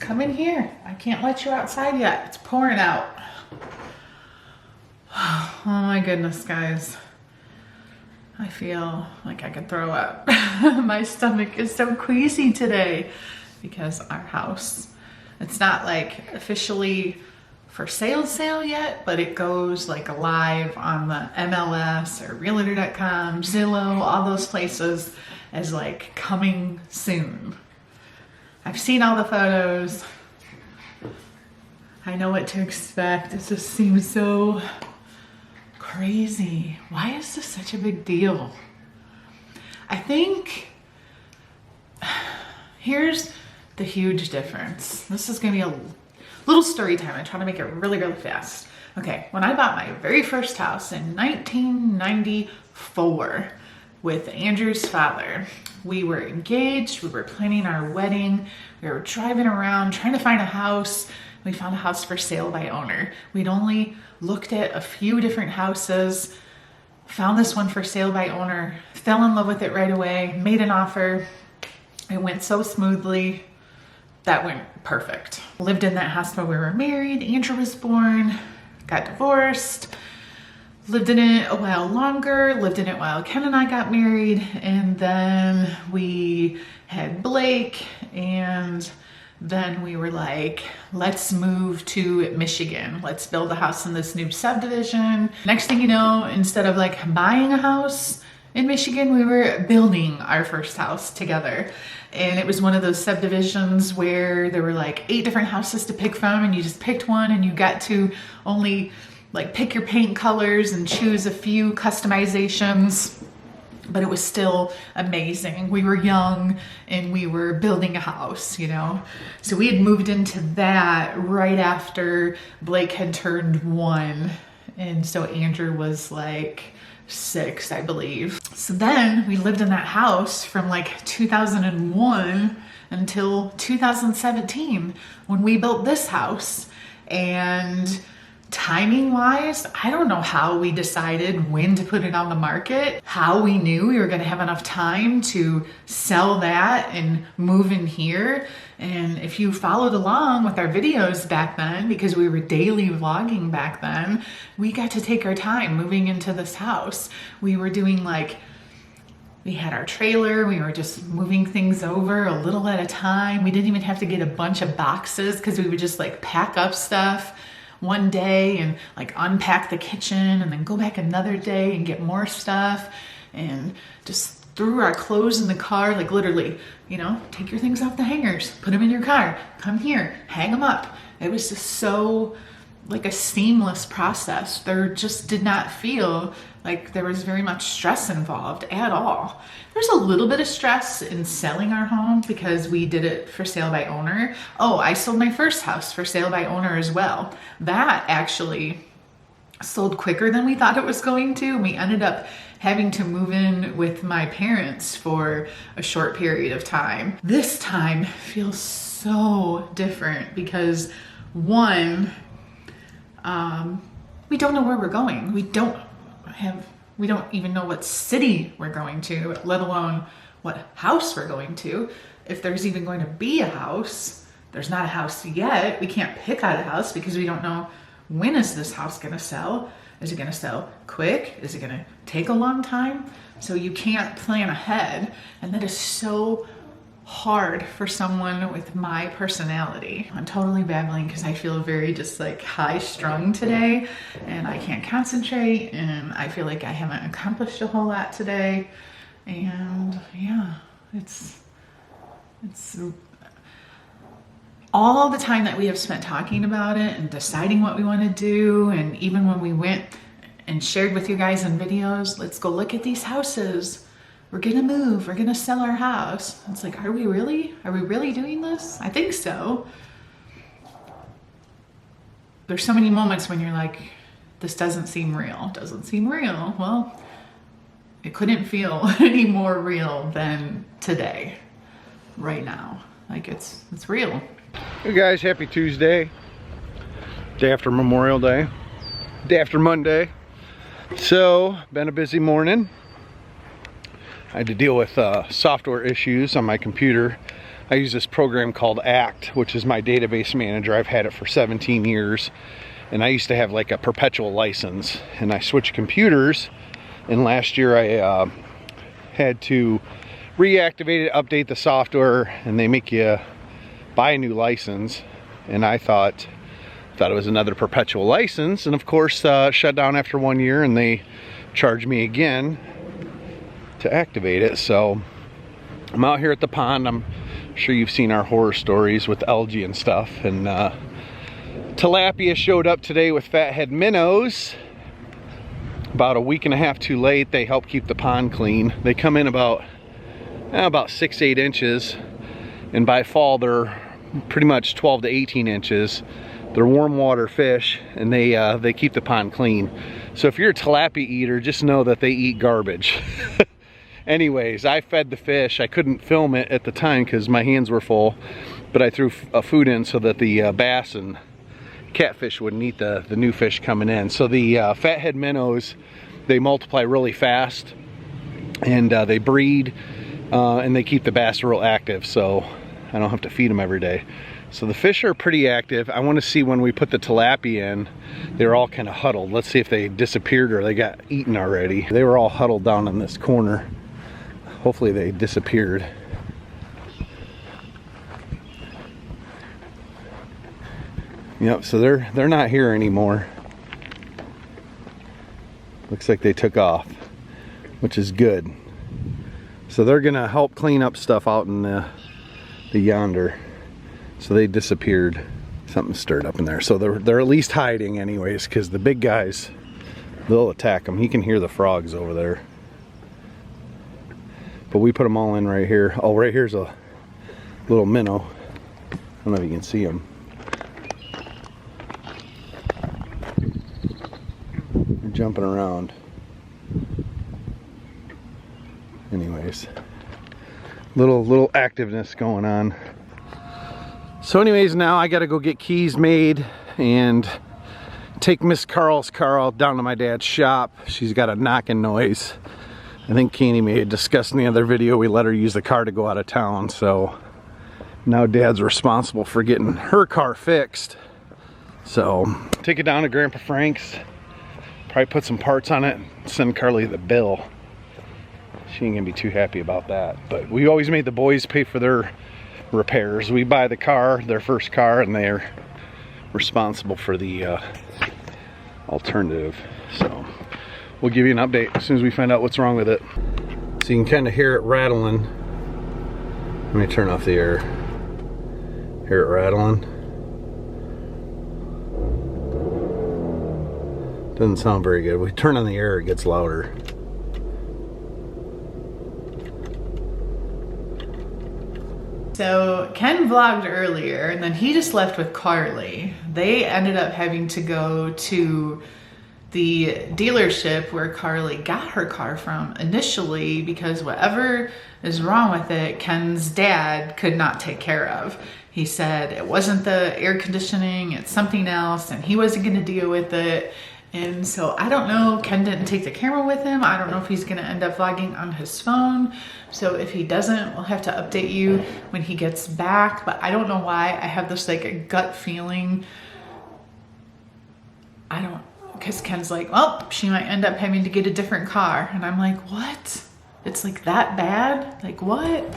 come in here. I can't let you outside yet. It's pouring out. Oh my goodness, guys. I feel like I could throw up. My stomach is so queasy today because our house, it's not like officially for sale yet, but it goes like live on the MLS or realtor.com, Zillow, all those places as like coming soon. I've seen all the photos. I know what to expect. It just seems so crazy. Why is this such a big deal? I think here's the huge difference. This is gonna be a little story time. I try to make it really, really fast. Okay, when I bought my very first house in 1994 with Andrew's father, we were engaged, we were planning our wedding, we were driving around trying to find a house. We found a house for sale by owner. We'd only looked at a few different houses, found this one for sale by owner, fell in love with it right away, made an offer. It went so smoothly. That went perfect. Lived in that house while we were married. Andrew was born, got divorced, lived in it a while longer, lived in it while Ken and I got married, and then we had Blake, and then we were like, let's move to Michigan. Let's build a house in this new subdivision. Next thing you know, instead of like buying a house in Michigan, we were building our first house together. And it was one of those subdivisions where there were like 8 different houses to pick from, and you just picked one and you got to only like pick your paint colors and choose a few customizations. But it was still amazing. We were young and we were building a house, you know? So we had moved into that right after Blake had turned 1. And so Andrew was like 6, I believe. So then we lived in that house from like 2001 until 2017 when we built this house. And timing wise, I don't know how we decided when to put it on the market, how we knew we were going to have enough time to sell that and move in here. And if you followed along with our videos back then, because we were daily vlogging back then, we got to take our time moving into this house. We were doing like, we had our trailer, we were just moving things over a little at a time. We didn't even have to get a bunch of boxes because we would just like pack up stuff one day and like unpack the kitchen and then go back another day and get more stuff, and just threw our clothes in the car, like literally, you know, take your things off the hangers, put them in your car, come here, hang them up. It was just so like a seamless process. There just did not feel like there was very much stress involved at all. There's a little bit of stress in selling our home because we did it for sale by owner. Oh, I sold my first house for sale by owner as well. That actually sold quicker than we thought it was going to. We ended up having to move in with my parents for a short period of time. This time feels so different because one, we don't know where we're going. We don't even know what city we're going to, let alone what house we're going to. If there's even going to be a house, there's not a house yet. We can't pick out a house because we don't know when is this house gonna sell. Is it gonna sell quick? Is it gonna take a long time? So you can't plan ahead. And that is so hard for someone with my personality. I'm totally babbling because I feel very just like high strung today and I can't concentrate and I feel like I haven't accomplished a whole lot today. And yeah, it's all the time that we have spent talking about it and deciding what we want to do. And even when we went and shared with you guys in videos, let's go look at these houses. We're gonna move, we're gonna sell our house. It's like, are we really? Are we really doing this? I think so. There's so many moments when you're like, this doesn't seem real. Doesn't seem real. Well, it couldn't feel any more real than today, right now. Like it's real. Hey guys, happy Tuesday. Day after Memorial Day. Day after Monday. So, been a busy morning. I had to deal with software issues on my computer. I use this program called ACT, which is my database manager. I've had it for 17 years. And I used to have like a perpetual license. And I switched computers. And last year I had to reactivate it, update the software, and they make you buy a new license. And I thought it was another perpetual license. And of course, shut down after 1 year, and they charged me again to activate it. So I'm out here at the pond. I'm sure you've seen our horror stories with algae and stuff. And tilapia showed up today with fathead minnows. About a week and a half too late. They help keep the pond clean. They come in about 6-8 inches, and by fall they're pretty much 12 to 18 inches. They're warm water fish, and they keep the pond clean. So if you're a tilapia eater, just know that they eat garbage. Anyways, I fed the fish. I couldn't film it at the time because my hands were full, but I threw food in so that the bass and catfish wouldn't eat the new fish coming in. So the fathead minnows, they multiply really fast, and they breed, and they keep the bass real active, so I don't have to feed them every day. So the fish are pretty active. I want to see when we put the tilapia in, they were all kind of huddled. Let's see if they disappeared or they got eaten already. They were all huddled down in this corner. Hopefully they disappeared. Yep, so they're not here anymore. Looks like they took off, which is good. So they're gonna help clean up stuff out in the yonder. So they disappeared. Something stirred up in there. So they're at least hiding anyways, because the big guys, they'll attack them. He can hear the frogs over there. But we put them all in right here. Oh, right here's a little minnow. I don't know if you can see him. They're jumping around. Anyways, little activeness going on. So anyways, now I gotta go get keys made and take Miss Carl's car out down to my dad's shop. She's got a knocking noise. I think Candi may have discussed in the other video, we let her use the car to go out of town. So now Dad's responsible for getting her car fixed. So take it down to Grandpa Frank's, probably put some parts on it, send Karli the bill. She ain't gonna be too happy about that. But we always made the boys pay for their repairs. We buy the car, their first car, and they're responsible for the alternative. So we'll give you an update as soon as we find out what's wrong with it. So you can kind of hear it rattling. Let me turn off the air. Hear it rattling. Doesn't sound very good. We turn on the air, it gets louder. So Ken vlogged earlier, and then he just left with Karli. They ended up having to go to the dealership where Karli got her car from initially, because whatever is wrong with it, Ken's dad could not take care of. He said it wasn't the air conditioning, it's something else, and he wasn't going to deal with it. And so I don't know, Ken didn't take the camera with him. I don't know if he's gonna end up vlogging on his phone. So if he doesn't, we'll have to update you when he gets back. But I don't know why, I have this like a gut feeling. Because Ken's like, well, she might end up having to get a different car. And I'm like, what? It's like that bad? Like what?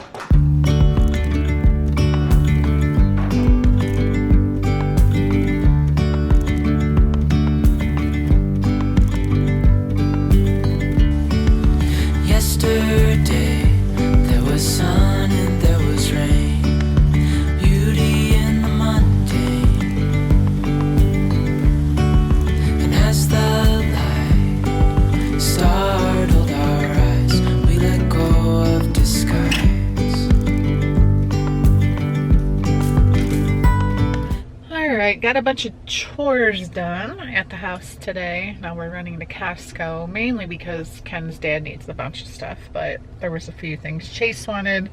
Got a bunch of chores done at the house today. Now we're running to Costco, mainly because Ken's dad needs a bunch of stuff, but there was a few things Chase wanted,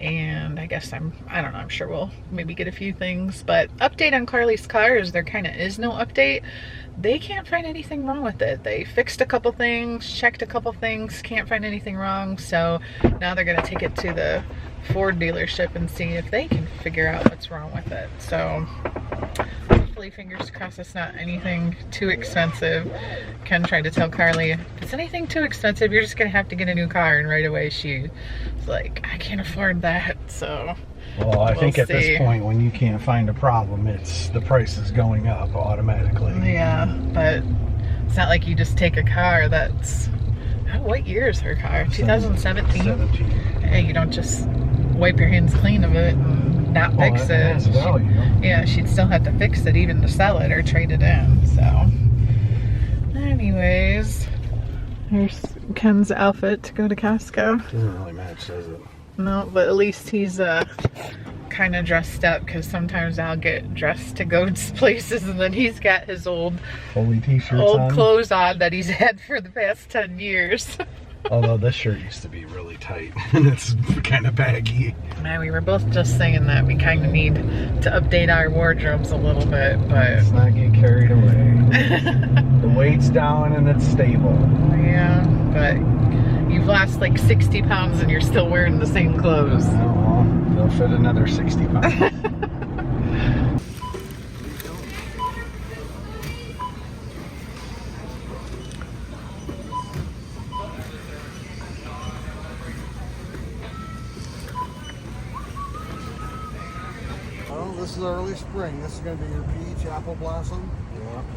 and I guess I don't know, I'm sure we'll maybe get a few things. But update on Karli's car is there kind of is no update. They can't find anything wrong with it. They fixed a couple things, checked a couple things, can't find anything wrong. So now they're gonna take it to the Ford dealership and see if they can figure out what's wrong with it. So hopefully, fingers crossed, it's not anything too expensive. Ken tried to tell Karli, if it's anything too expensive, you're just gonna have to get a new car. And right away she was like, I can't afford that. So well, I think at see. this point, when you can't find a problem, it's the price is going up automatically. Yeah, but it's not like you just take a car that's, what year is her car? 2017? 17. Hey, you don't just wipe your hands clean of it and not fix it. That's value. Yeah, she'd still have to fix it even to sell it or trade it in. So anyways, here's Ken's outfit to go to Costco. Doesn't really match, does it? No, but at least he's kind of dressed up, because sometimes I'll get dressed to go to places and then he's got his old t-shirts clothes on that he's had for the past 10 years. Although this shirt used to be really tight and it's kind of baggy. Man, we were both just saying that we kind of need to update our wardrobes a little bit, but let's not get carried away. The weight's down and it's stable. Yeah, but you've lost like 60 pounds and you're still wearing the same clothes. Oh, they'll fit another 60 pounds. Well, this is early spring. This is going to be your peach, apple blossom.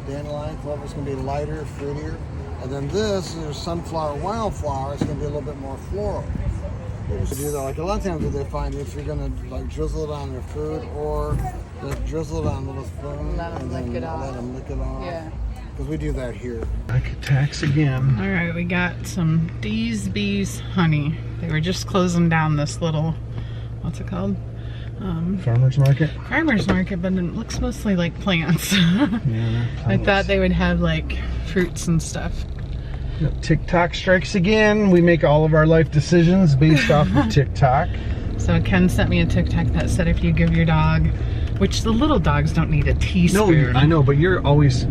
Dandelion, clover is going to be lighter, fruitier. And then this is sunflower, wildflower. It's going to be a little bit more floral. To do that, like a lot of times what they find, if you're going to like drizzle it on their food or just drizzle it on with a spoon Let 'em and then lick it off. let them lick it off. Yeah. Because we do that here. I could tax again. All right, we got some D's Bees honey. They were just closing down this little, what's it called? Farmer's market? Farmer's market, but it looks mostly like plants. Yeah. I thought they would have like fruits and stuff. TikTok strikes again. We make all of our life decisions based off of TikTok. So Ken sent me a TikTok that said if you give your dog, which the little dogs don't need a teaspoon. No, I know, but you're always,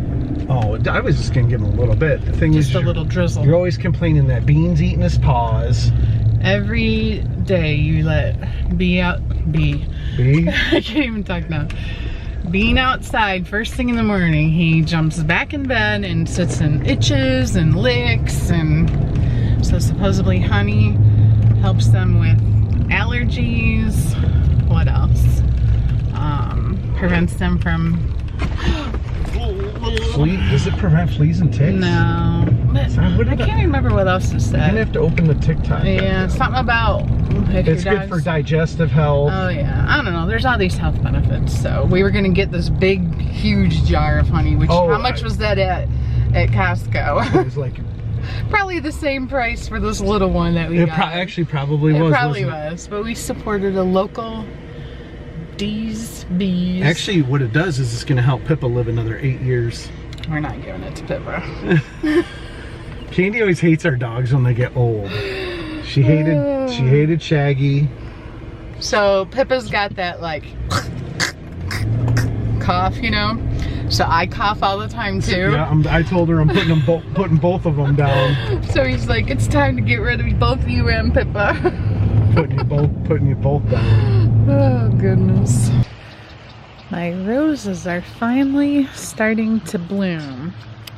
oh, I was just gonna give him a little bit. The thing is, just a little drizzle. You're always complaining that Bean's eating his paws. Every day you let Bee out, Bee. Bee? I can't even talk now. Being outside first thing in the morning, he jumps back in bed and sits and itches and licks, and so supposedly honey helps them with allergies. What else? Prevents them from Does it prevent fleas and ticks? No, but I can't remember what else it You're said. gonna have to open the TikTok. Yeah, something about if it's your good for dog's- digestive health. Oh yeah, I don't know. There's all these health benefits. So we were gonna get this big, huge jar of honey. Which how much was that at Costco? It was like Probably the same price for this little one that we got. actually probably was. It probably wasn't it? was, but we supported a local D's Bees. Actually, what it does is it's going to help Pippa live another 8 years. we're not giving it to Pippa. Candy always hates our dogs when they get old. She hated Shaggy. So Pippa's got that like cough, you know. So I cough all the time too. Yeah, I told her I'm putting both of them down. So he's like, it's time to get rid of both you and Pippa. putting you both down. Oh goodness. My roses are finally starting to bloom.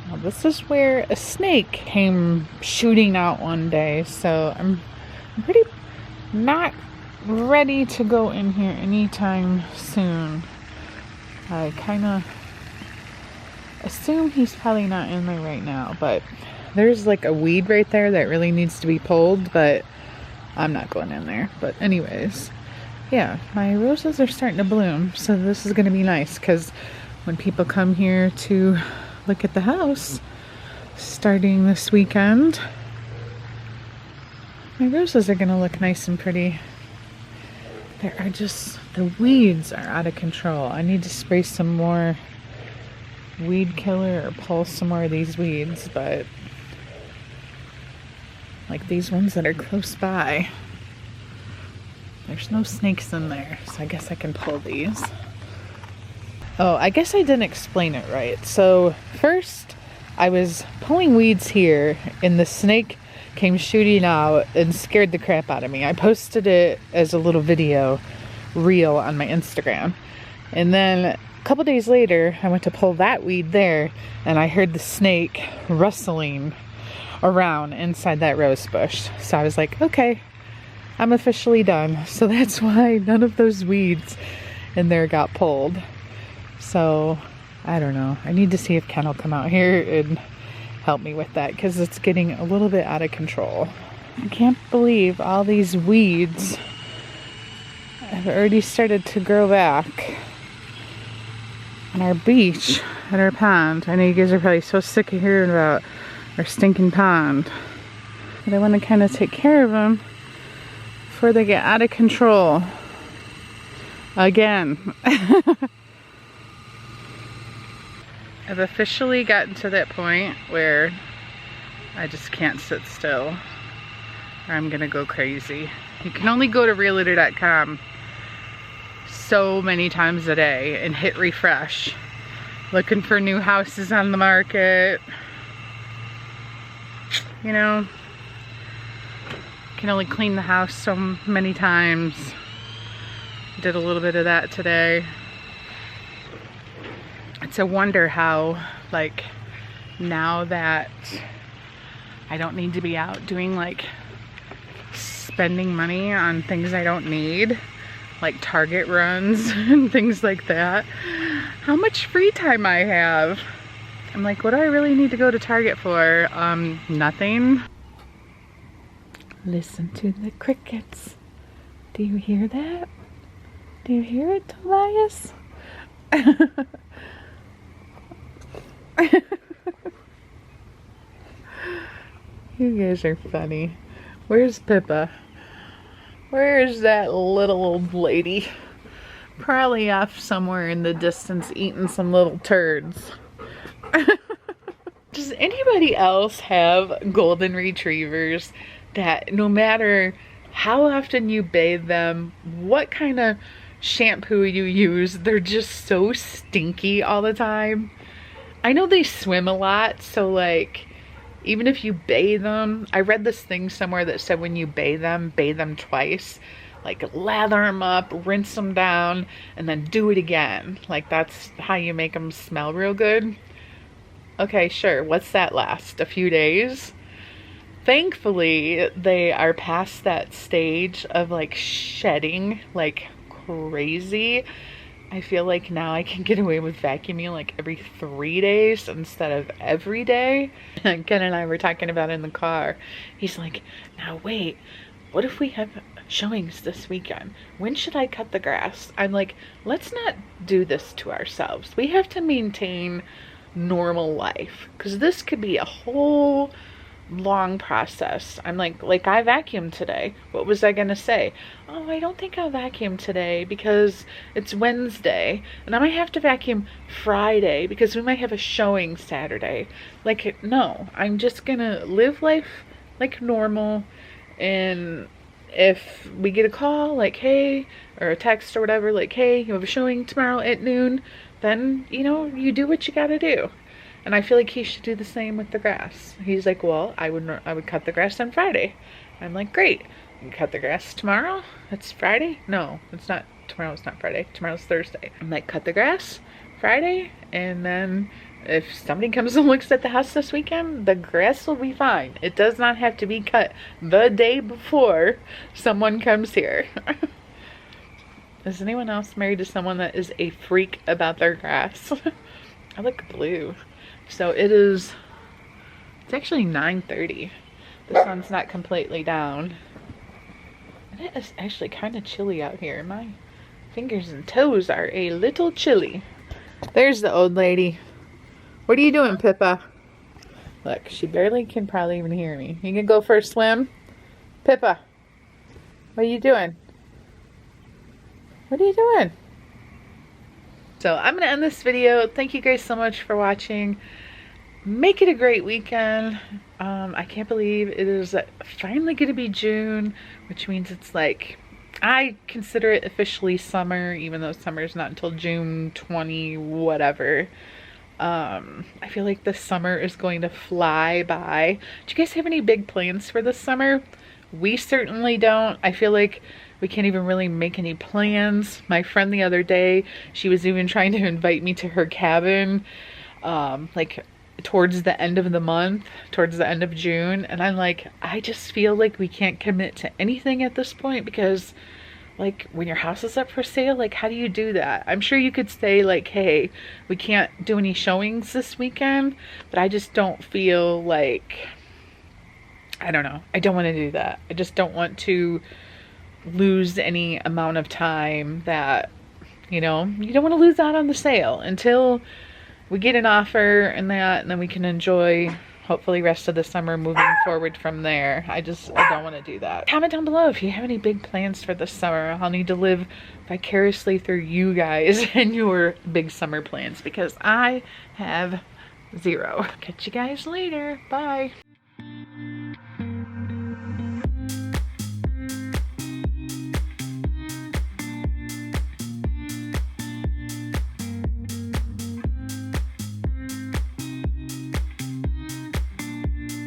Well, this is where a snake came shooting out one day, so I'm pretty not ready to go in here anytime soon. I kind of assume he's probably not in there right now, but there's like a weed right there that really needs to be pulled, but I'm not going in there. But anyways, yeah, my roses are starting to bloom, so this is going to be nice because when people come here to look at the house starting this weekend, my roses are going to look nice and pretty. There are just, the weeds are out of control. I need to spray some more weed killer or pull some more of these weeds, but like these ones that are close by, there's no snakes in there, so I guess I can pull these. Oh, I guess I didn't explain it right. So first I was pulling weeds here and the snake came shooting out and scared the crap out of me. I posted it as a little video reel on my Instagram. And then a couple days later, I went to pull that weed there, and I heard the snake rustling around inside that rose bush. So I was like, okay, I'm officially done. So that's why none of those weeds in there got pulled. So I don't know. I need to see if Ken will come out here and help me with that, because it's getting a little bit out of control. I can't believe all these weeds have already started to grow back on our beach, at our pond. I know you guys are probably so sick of hearing about our stinking pond, but I want to kind of take care of them before they get out of control again. I've officially gotten to that point where I just can't sit still, or I'm gonna go crazy. You can only go to realtor.com so many times a day and hit refresh, looking for new houses on the market. You know, can only clean the house so many times. Did a little bit of that today. It's a wonder how, like, now that I don't need to be out doing, like, spending money on things I don't need, like Target runs and things like that, how much free time I have. I'm like, what do I really need to go to Target for? Nothing. Listen to the crickets. Do you hear that? Do you hear it, Tobias? You guys are funny. Where's Pippa? Where's that little old lady? Probably off somewhere in the distance eating some little turds. Does anybody else have golden retrievers that no matter how often you bathe them, what kind of shampoo you use, they're just so stinky all the time? I know they swim a lot, so like, even if you bathe them, I read this thing somewhere that said when you bathe them twice. Like, lather them up, rinse them down, and then do it again. Like, that's how you make them smell real good. Okay, sure. What's that last? A few days? Thankfully, they are past that stage of, like, shedding like crazy. I feel like now I can get away with vacuuming like every 3 days instead of every day. Ken and I were talking about it in the car. He's like, now wait, what if we have showings this weekend? When should I cut the grass? I'm like, let's not do this to ourselves. We have to maintain normal life, because this could be a whole long process. I'm like I vacuumed today. What was I gonna say? Oh, I don't think I'll vacuum today because it's Wednesday, and I might have to vacuum Friday because we might have a showing Saturday. Like, no, I'm just gonna live life like normal, and if we get a call like, hey, or a text or whatever, like, hey, you have a showing tomorrow at noon, then, you know, you do what you gotta do. And I feel like he should do the same with the grass. He's like, well, I would cut the grass on Friday. I'm like, great. You cut the grass tomorrow? It's Friday? No, it's not. Tomorrow's not Friday. Tomorrow's Thursday. I'm like, cut the grass Friday, and then if somebody comes and looks at the house this weekend, the grass will be fine. It does not have to be cut the day before someone comes here. Is anyone else married to someone that is a freak about their grass? I look blue. So it's actually 9:30. The sun's not completely down. And it is actually kind of chilly out here. My fingers and toes are a little chilly. There's the old lady. What are you doing, Pippa? Look, she barely can probably even hear me. You gonna go for a swim? Pippa, what are you doing? What are you doing? So I'm going to end this video. Thank you guys so much for watching. Make it a great weekend. I can't believe it is finally going to be June, which means it's like, I consider it officially summer, even though summer is not until June 20 whatever. I feel like the summer is going to fly by. Do you guys have any big plans for this summer? We certainly don't. I feel like we can't even really make any plans. My friend the other day, she was even trying to invite me to her cabin, like towards the end of the month, towards the end of June. And I'm like, I just feel like we can't commit to anything at this point because like when your house is up for sale, like how do you do that? I'm sure you could say like, hey, we can't do any showings this weekend, but I just don't feel like, I don't know. I don't want to do that. I just don't want to lose any amount of time that, you know, you don't want to lose out on the sale until we get an offer and that, and then we can enjoy hopefully rest of the summer moving forward from there. I don't want to do that. Comment down below if you have any big plans for this summer. I'll need to live vicariously through you guys and your big summer plans because I have zero. Catch you guys later. Bye.